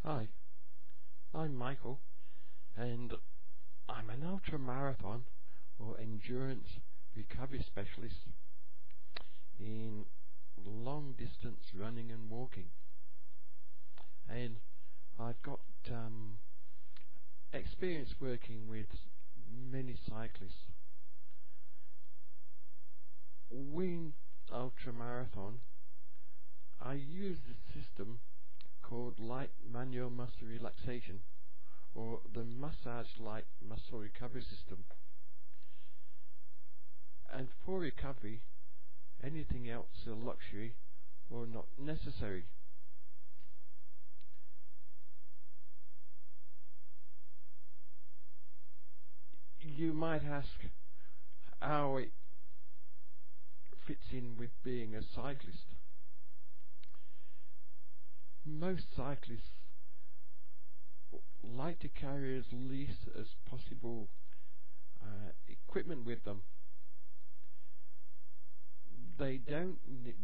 Hi, I'm Michael, and I'm an ultra-marathon or endurance recovery specialist in long-distance running and walking. And I've got experience working with many cyclists. With ultra-marathon, I use the system called light manual muscle relaxation, or the massage light muscle recovery system. And for recovery, anything else is a luxury or not necessary. You might ask how it fits in with being a cyclist. Most cyclists like to carry as least as possible equipment with them. They don't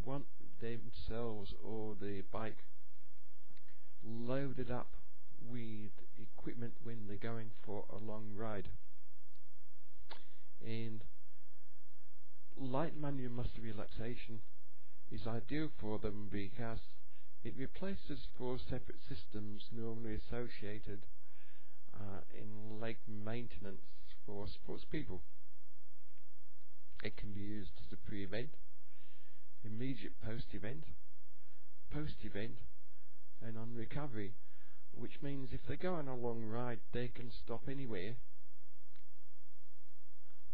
want themselves or the bike loaded up with equipment when they're going for a long ride. And light manual muscle relaxation is ideal for them because it replaces 4 separate systems normally associated in leg maintenance for sports people. It can be used as a pre-event, immediate post-event, and on recovery, which means if they go on a long ride they can stop anywhere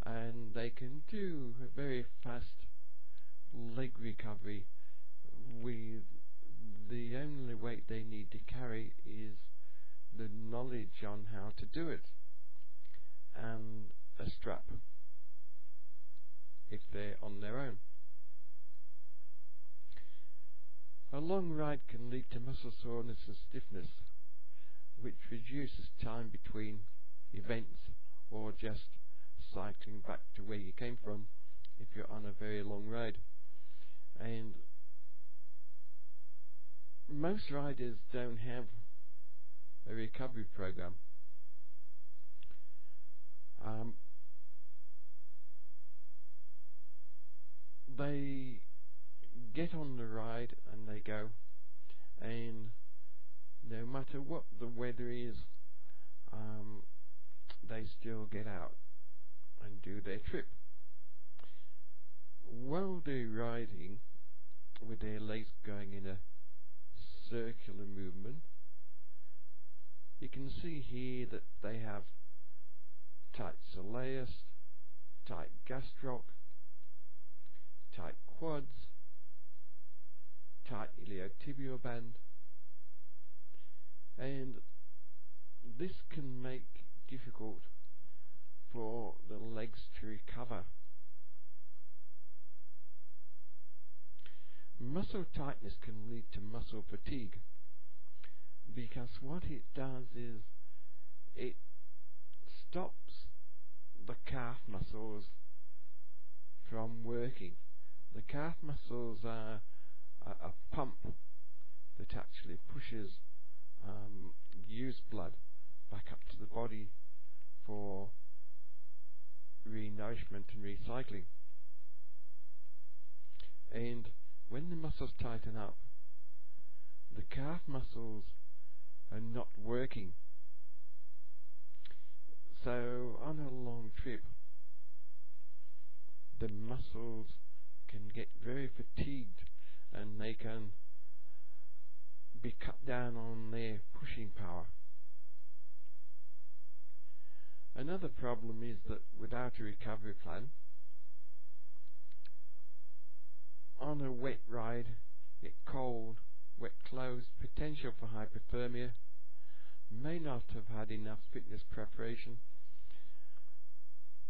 and they can do a very fast leg recovery with the only weight they need to carry is the knowledge on how to do it and a strap if they're on their own. A long ride can lead to muscle soreness and stiffness, which reduces time between events or just cycling back to where you came from if you're on a very long ride. And most riders don't have a recovery program. They get on the ride and they go, and no matter what the weather is, they still get out and do their trip. While they're riding with their legs going in a circular movement, you can see here that they have tight soleus, tight gastroc, tight quads, tight iliotibial band, and this can make difficult for the legs to recover. Muscle tightness can lead to muscle fatigue because what it does is it stops the calf muscles from working. The calf muscles are a pump that actually pushes used blood back up to the body for re-nourishment and recycling. And when the muscles tighten up, the calf muscles are not working. So on a long trip, the muscles can get very fatigued and they can be cut down on their pushing power. Another problem is that without a recovery plan, on a wet ride, get cold, wet clothes, potential for hypothermia, may not have had enough fitness preparation,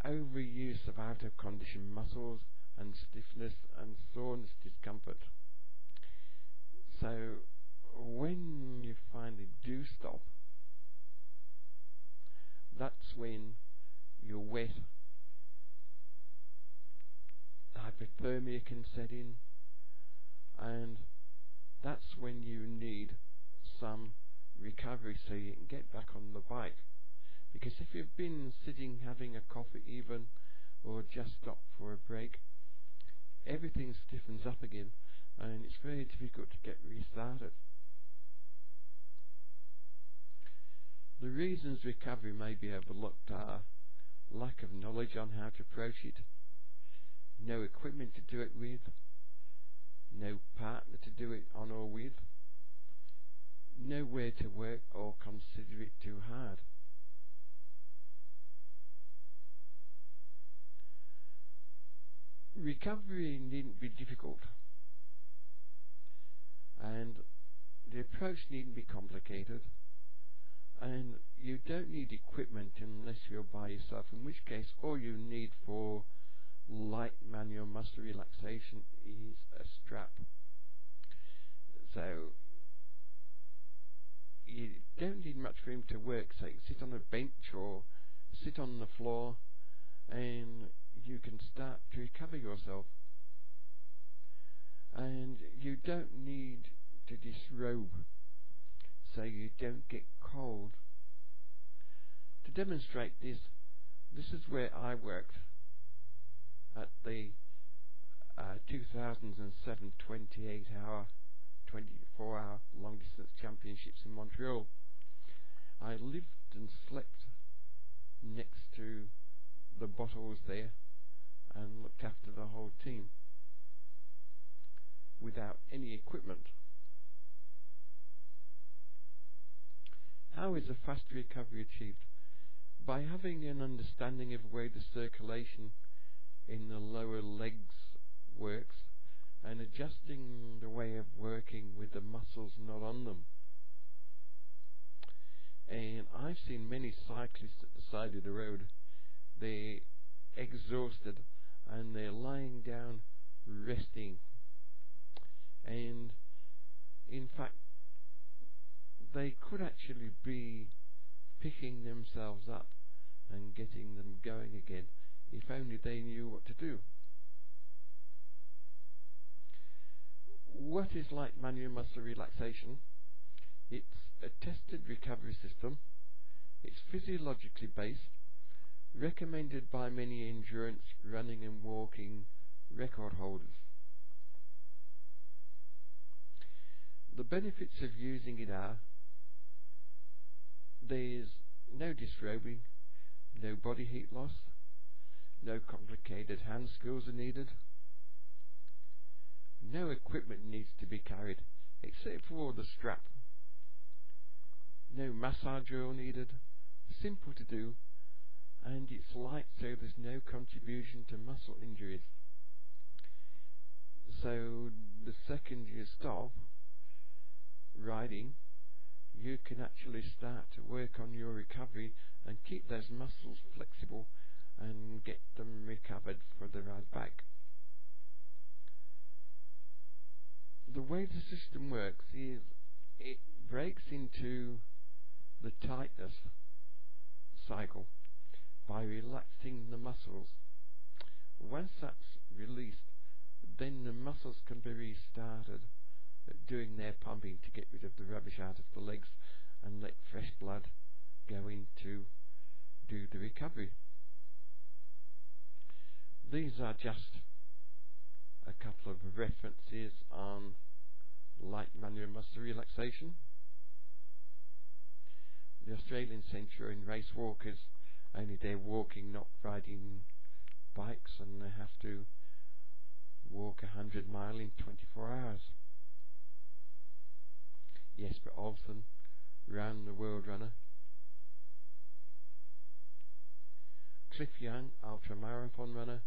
overuse of out of condition muscles, and stiffness and soreness discomfort. So when you finally do stop, that's when you're wet, hypothermia can set in, and that's when you need some recovery recovery so you can get back on the bike. Because if you've been sitting having a coffee even, or just stopped for a break, everything stiffens up again and it's very difficult to get restarted. The reasons recovery may be overlooked are lack of knowledge on how to approach it, no equipment to do it with, no partner to do it on or with, nowhere to work or consider it too hard. Recovery needn't be difficult, and the approach needn't be complicated, and you don't need equipment unless you're by yourself, in which case all you need for light manual muscle relaxation is a strap. So you don't need much room to work, so you can sit on a bench or sit on the floor and you can start to recover yourself. And you don't need to disrobe so you don't get cold. To demonstrate this, this is where I worked at the 2007 24-hour long distance championships in Montreal. I lived and slept next to the bottles there and looked after the whole team without any equipment. How is a fast recovery achieved? By having an understanding of where the circulation in the lower legs works and adjusting the way of working with the muscles not on them. And I've seen many cyclists at the side of the road. They're exhausted and they're lying down resting, and in fact they could actually be picking themselves up and getting them going again if only they knew what to do. What is light manual muscle relaxation? It's a tested recovery system. It's physiologically based, recommended by many endurance, running and walking record holders. The benefits of using it are: there's no disrobing, no body heat loss, no complicated hand skills are needed, no equipment needs to be carried except for the strap, no massage oil needed, simple to do, and it's light so there's no contribution to muscle injuries. So the second you stop riding, you can actually start to work on your recovery and keep those muscles flexible and get them recovered for the ride back. The way the system works is it breaks into the tightness cycle by relaxing the muscles. Once that's released, then the muscles can be restarted doing their pumping to get rid of the rubbish out of the legs and let fresh blood go in to do the recovery. These are just a couple of references on light manual muscle relaxation. The Australian Centurion race walkers, only they're walking, not riding bikes, and they have to walk 100 miles in 24 hours. Jesper Olsen, ran the World Runner. Cliff Young, ultra-marathon runner.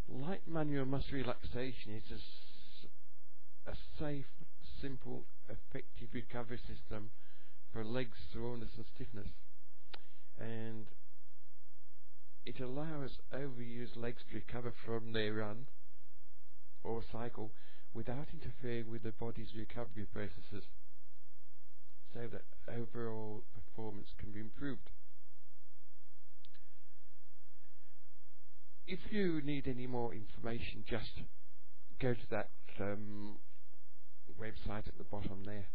Light manual muscle relaxation is a safe, simple, effective recovery system for leg soreness and stiffness, and it allows overused legs to recover from their run or cycle without interfering with the body's recovery processes, so that overall performance can be improved. If you need any more information, just go to that website at the bottom there.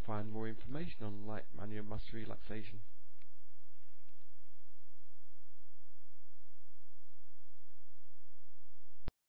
find more information on light manual muscle relaxation.